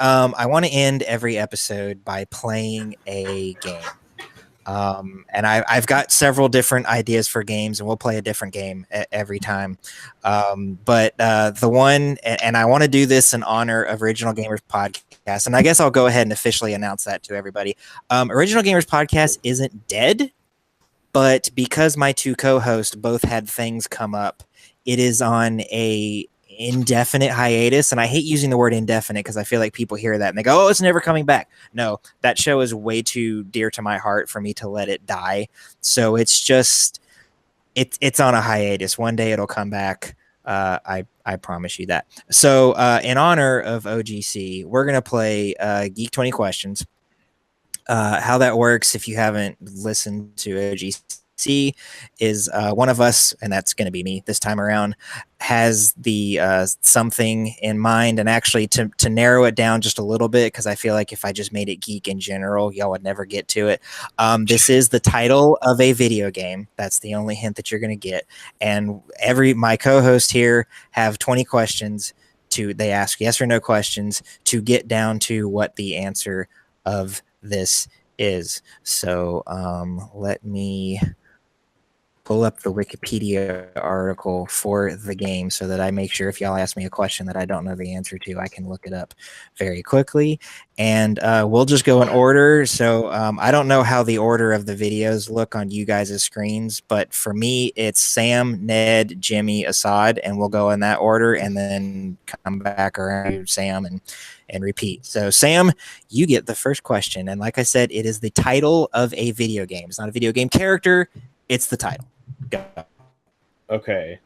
I want to end every episode by playing a game. And I've got several different ideas for games, and we'll play a different game every time. But the one, and I want to do this in honor of Original Gamers Podcast, and I guess I'll go ahead and officially announce that to everybody. Original Gamers Podcast isn't dead, but because my two co-hosts both had things come up, it is on a indefinite hiatus. And I hate using the word indefinite because I feel like people hear that and they go, oh, it's never coming back. No, that show is way too dear to my heart for me to let it die. So it's just it's on a hiatus. One day it'll come back. I promise you that. So in honor of OGC, we're gonna play Geek 20 Questions. How that works, if you haven't listened to OGC, is one of us, and that's going to be me this time around, has the something in mind. And actually, to narrow it down just a little bit, because I feel like if I just made it geek in general, y'all would never get to it. This is the title of a video game. That's the only hint that you're going to get. And my co-host here have 20 questions they ask yes or no questions to get down to what the answer of this is. So let me pull up the Wikipedia article for the game so that I make sure if y'all ask me a question that I don't know the answer to, I can look it up very quickly. And we'll just go in order. So I don't know how the order of the videos look on you guys' screens, but for me, it's Sam, Ned, Jimmy, Assad, and we'll go in that order and then come back around to Sam and repeat. So Sam, you get the first question. And like I said, it is the title of a video game. It's not a video game character. It's the title. Go. Okay.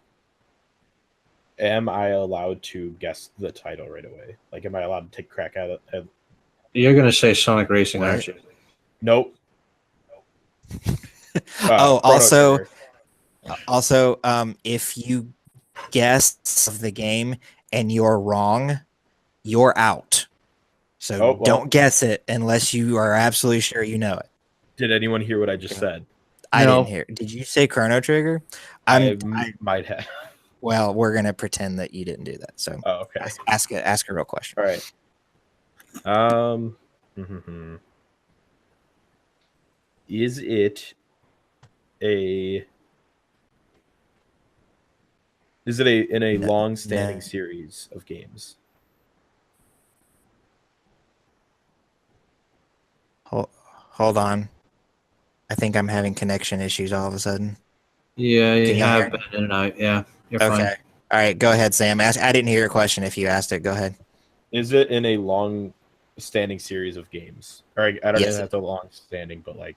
Am I allowed to guess the title right away? Like, am I allowed to take a crack at it? You're going to say Sonic Racing, aren't you? Nope. Also, if you guess of the game and you're wrong, you're out. So don't guess it unless you are absolutely sure you know it. Did anyone hear what I just said? I didn't hear. Did you say Chrono Trigger? I might have. Well, we're gonna pretend that you didn't do that. So, okay. Ask a real question. All right. Is it in a long-standing series of games? Hold on. I think I'm having connection issues all of a sudden. Yeah, you have been in and out. Yeah, you're fine. Okay. All right, go ahead, Sam. I didn't hear your question. If you asked it, go ahead. Is it in a long-standing series of games? Or I don't know if that's a long-standing, but like,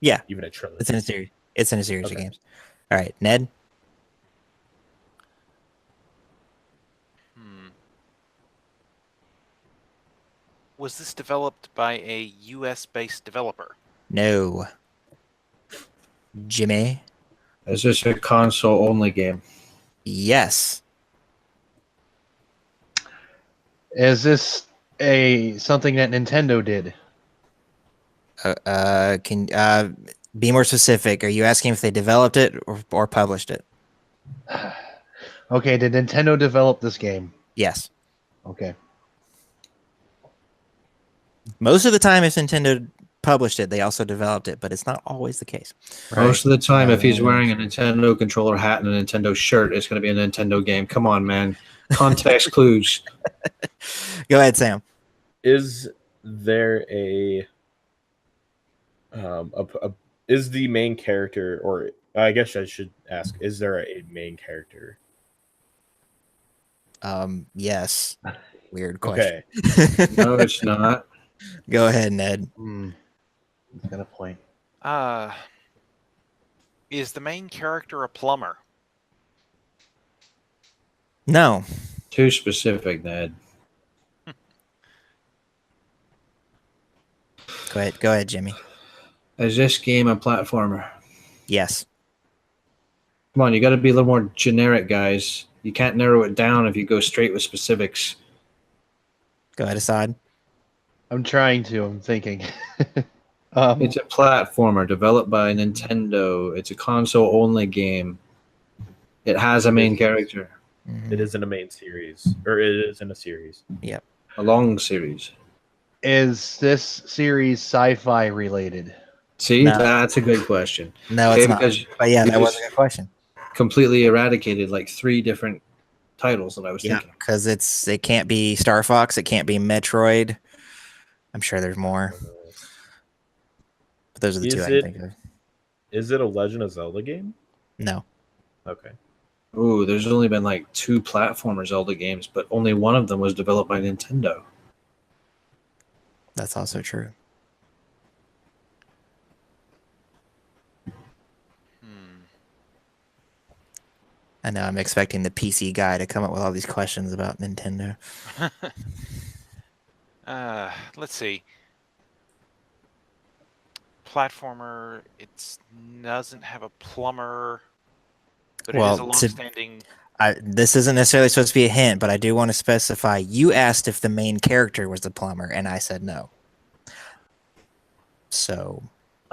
yeah, even a trilogy. It's in a series. It's in a series of games. All right, Ned. Was this developed by a US-based developer? No. Jimmy? Is this a console-only game? Yes. Is this something that Nintendo did? Can be more specific? Are you asking if they developed it or published it? Okay, did Nintendo develop this game? Yes. Okay. Most of the time, if Nintendo published it, they also developed it, but it's not always the case. Right? Most of the time, if he's wearing a Nintendo controller hat and a Nintendo shirt, it's going to be a Nintendo game. Come on, man. Context clues. Go ahead, Sam. Is there is the main character, or I guess I should ask, is there a main character? Yes. Weird question. Okay. No, it's not. Go ahead, Ned. He's got a point. Is the main character a plumber? No. Too specific, Ned. Go ahead, Jimmy. Is this game a platformer? Yes. Come on, you got to be a little more generic, guys. You can't narrow it down if you go straight with specifics. Go ahead, Assad. I'm trying to. I'm thinking. It's a platformer developed by Nintendo. It's a console-only game. It has a main character. It is in a main series, or it is in a series. Yep. A long series. Is this series sci-fi related? See, No. that's a good question. No, Okay, it's not. because But yeah, you that was just a good question. completely eradicated like 3 different titles that I was Yeah, thinking. because it can't be Star Fox, it can't be Metroid. I'm sure there's more, but those are the two I can think of. Is it a Legend of Zelda game? No, Okay. Ooh, there's only been like 2 platformer Zelda games, but only one of them was developed by Nintendo. that's also true. Hmm. I know I'm expecting the PC guy to come up with all these questions about Nintendo. Let's see. Platformer. It doesn't have a plumber, but it is a Well, long-standing. this isn't necessarily supposed to be a hint, but I do want to specify. You asked if the main character was the plumber, and I said no. So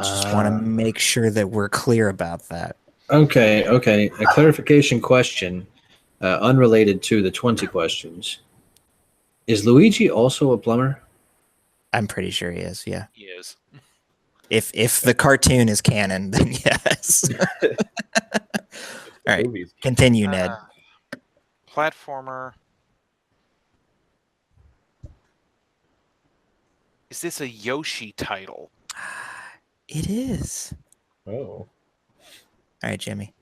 just want to make sure that we're clear about that. Okay. A clarification question, unrelated to the 20 questions. Is Luigi also a plumber? I'm pretty sure he is. Yeah. He is. If the cartoon is canon, then yes. All right. Movies. Continue, Ned. Platformer. Is this a Yoshi title? It is. Oh. All right, Jimmy.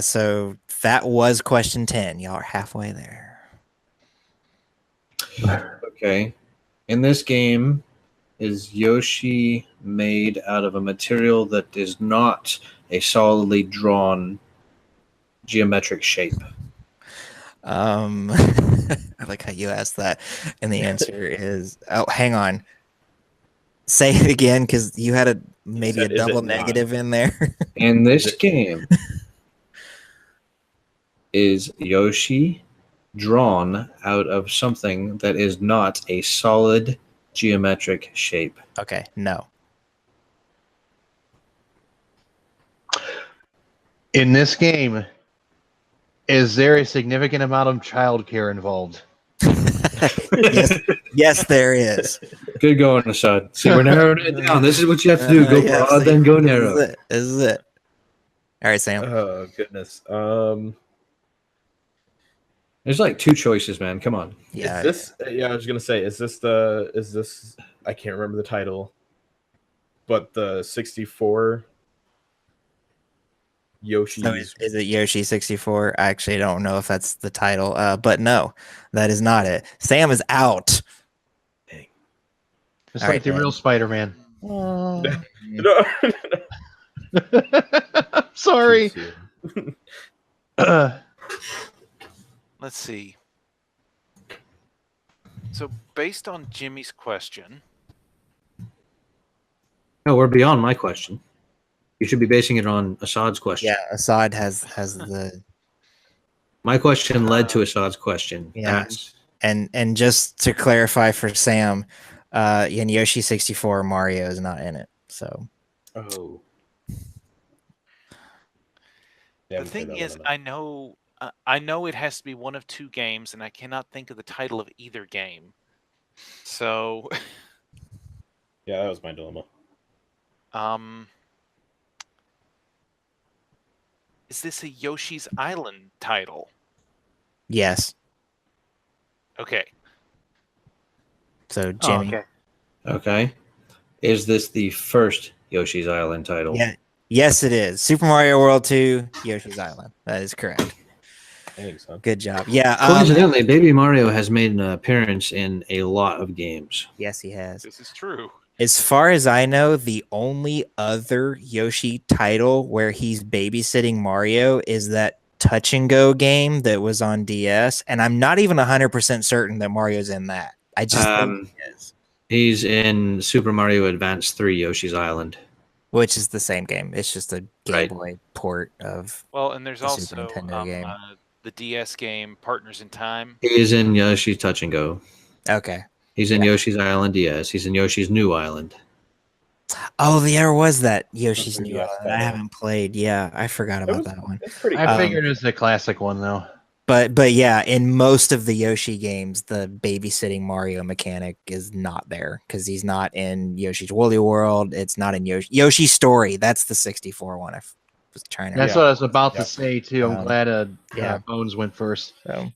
So that was question 10. Y'all are halfway there. Okay. In this game, is Yoshi made out of a material that is not a solidly drawn geometric shape? I like how you asked that, and the answer is hang on. Say it again, because you had maybe said, a "Is it double not?" negative in there. In this game, is Yoshi drawn out of something that is not a solid geometric shape? Okay, no. In this game, is there a significant amount of childcare involved? Yes, there is. Good going, Assad. See, we're narrowing it down. This is what you have to do. Go Yeah, broad, see, then go This narrow. is it. This is it. All right, Sam. Oh goodness. There's like 2 choices, man. Come on. Yeah. Is this? Yeah, I was gonna say. Is this? I can't remember the title. But the 64 Yoshi's. So is it Yoshi 64? I actually don't know if that's the title. But no, that is not it. Sam is out. It's All like right, the Ned. real Spider-Man. Oh. No. Sorry. Too soon. Let's see. So, based on Jimmy's question, No, we're beyond my question. You should be basing it on Assad's question. Yeah, Assad has the My question led to Assad's question. Yeah. That's and just to clarify for Sam, in Yoshi 64, Mario is not in it. So Oh. the thing is, I know it has to be one of 2 games, and I cannot think of the title of either game. So, Yeah, that was my dilemma. is this a Yoshi's Island title? yes. Okay. So Jimmy. okay. okay. Is this the first Yoshi's Island title? Yeah. Yes, it is. Super Mario World 2, Yoshi's Island. That is correct. I think so. Good job. Yeah. Coincidentally, Baby Mario has made an appearance in a lot of games. Yes, he has. This is true. As far as I know, the only other Yoshi title where he's babysitting Mario is that Touch and Go game that was on DS, and I'm not even 100% certain that Mario's in that. I just think he is, He's in Super Mario Advance 3 Yoshi's Island. which is the same game. It's just a Game Right. Boy port of. Well, and there's The Super also Nintendo game. the DS game Partners in Time. He is in Yoshi's Touch and Go. Okay. He's in Yeah. Yoshi's Island DS. He's in Yoshi's New Island. Oh, there was that Yoshi's That's a New DS Island. I title. haven't played. Yeah, I forgot about was- that one. It's pretty. I Um, figured it's a classic one though. But yeah, in most of the Yoshi games, the babysitting Mario mechanic is not there because he's not in Yoshi's Woolly World. It's not in Yoshi's Story. That's the 64 one. I was trying to. That's what I was about to say too. I'm glad yeah. Bones went first. So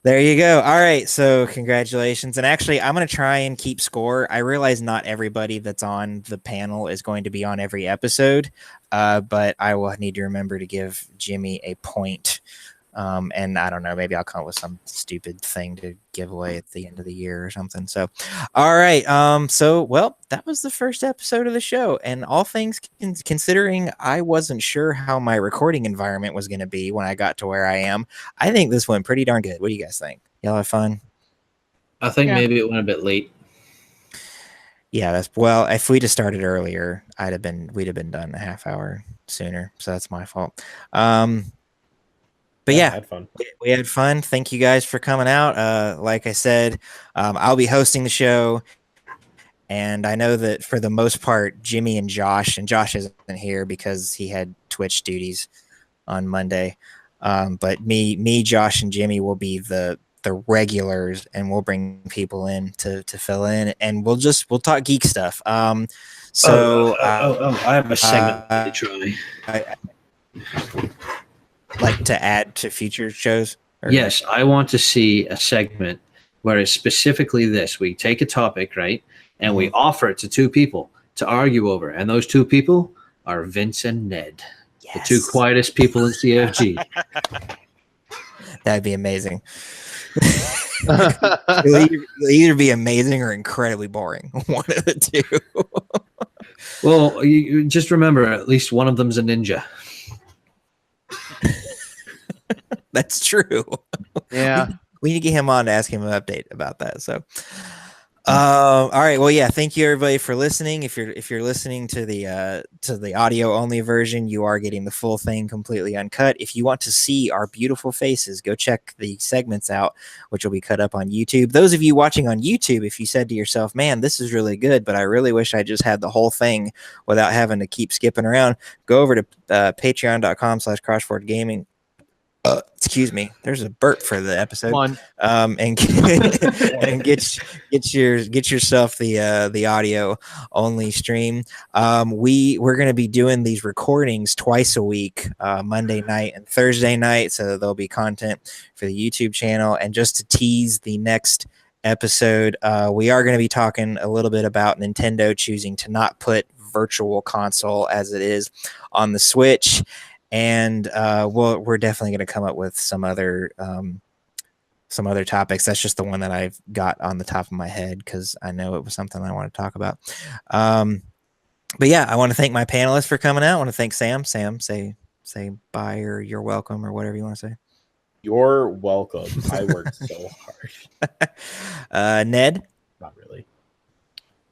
there you go. All right. So congratulations. And actually, I'm going to try and keep score. I realize not everybody that's on the panel is going to be on every episode, but I will need to remember to give Jimmy a point. And I don't know, maybe I'll come up with some stupid thing to give away at the end of the year or something. So, all right. Well, that was the first episode of the show, and all things considering, I wasn't sure how my recording environment was going to be when I got to where I am. I think this went pretty darn good. What do you guys think? Y'all have fun? I think maybe it went a bit late. Yeah, well, if we'd have started earlier, we'd have been done a half hour sooner. So that's my fault. But yeah, we had fun. Thank you guys for coming out. Like I said, I'll be hosting the show. And I know that for the most part, Jimmy and Josh isn't here because he had Twitch duties on Monday. But me, Josh, and Jimmy will be the regulars, and we'll bring people in to fill in, and we'll talk geek stuff. I have a segment to try. Like to add to future shows? Yes, I want to see a segment where it's specifically this. We take a topic, right, and we offer it to two people to argue over, and those two people are Vince and Ned, the two quietest people in CFG. That'd be amazing. It'll either be amazing or incredibly boring. One of the two. Well, you just remember, at least one of them's a ninja. That's true. Yeah. We need to get him on to ask him an update about that. So, all right. Well, yeah. Thank you everybody for listening. If you're listening to the audio only version, you are getting the full thing completely uncut. If you want to see our beautiful faces, go check the segments out, which will be cut up on YouTube. Those of you watching on YouTube, if you said to yourself, "Man, this is really good, but I really wish I just had the whole thing without having to keep skipping around," go over to patreon.com/crossfordgaming. Excuse me. There's a burp for the episode. And get yourself the audio only stream. We're going to be doing these recordings twice a week, Monday night and Thursday night. So there'll be content for the YouTube channel. And just to tease the next episode, we are going to be talking a little bit about Nintendo choosing to not put Virtual Console as it is on the Switch. And we're definitely going to come up with some other topics. That's just the one that I've got on the top of my head because I know it was something I want to talk about. But yeah, I want to thank my panelists for coming out. I want to thank Sam. Sam, say bye or you're welcome or whatever you want to say. You're welcome. I worked so hard. Ned? Not really.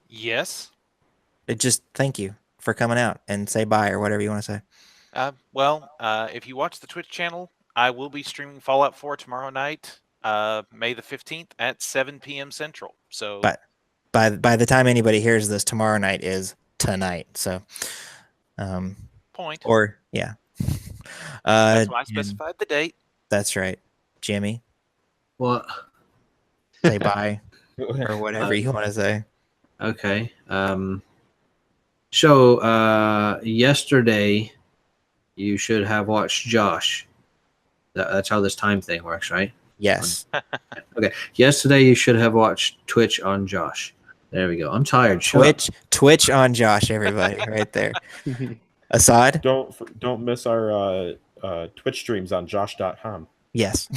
Yes. Just thank you for coming out and say bye or whatever you want to say. If you watch the Twitch channel, I will be streaming Fallout 4 tomorrow night, May the 15th at 7 p.m. Central. So, by the time anybody hears this, tomorrow night is tonight. So, point. Or yeah, that's why I specified the date. That's right, Jimmy. What? Say bye or whatever you want to say. Okay. So yesterday. You should have watched Josh. That's how this time thing works, right? Yes. Okay. Yesterday you should have watched Twitch on Josh. There we go. I'm tired. Twitch on Josh, everybody, right there. Assad? Don't miss our Twitch streams on josh.com. Yes.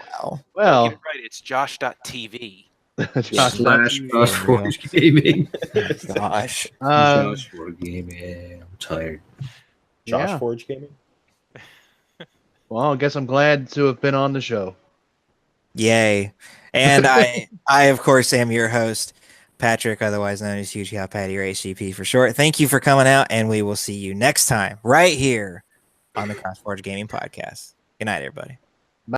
Wow. Well, get it right. It's josh.tv. /Crossforge Gaming. Gosh. Josh for Gaming. I'm tired. Josh Forge Gaming. Well, I guess I'm glad to have been on the show. Yay. And I of course am your host, Patrick, otherwise known as Huge Cow Patty or HCP for short. Thank you for coming out, and we will see you next time right here on the CrossForge Gaming Podcast. Good night, everybody.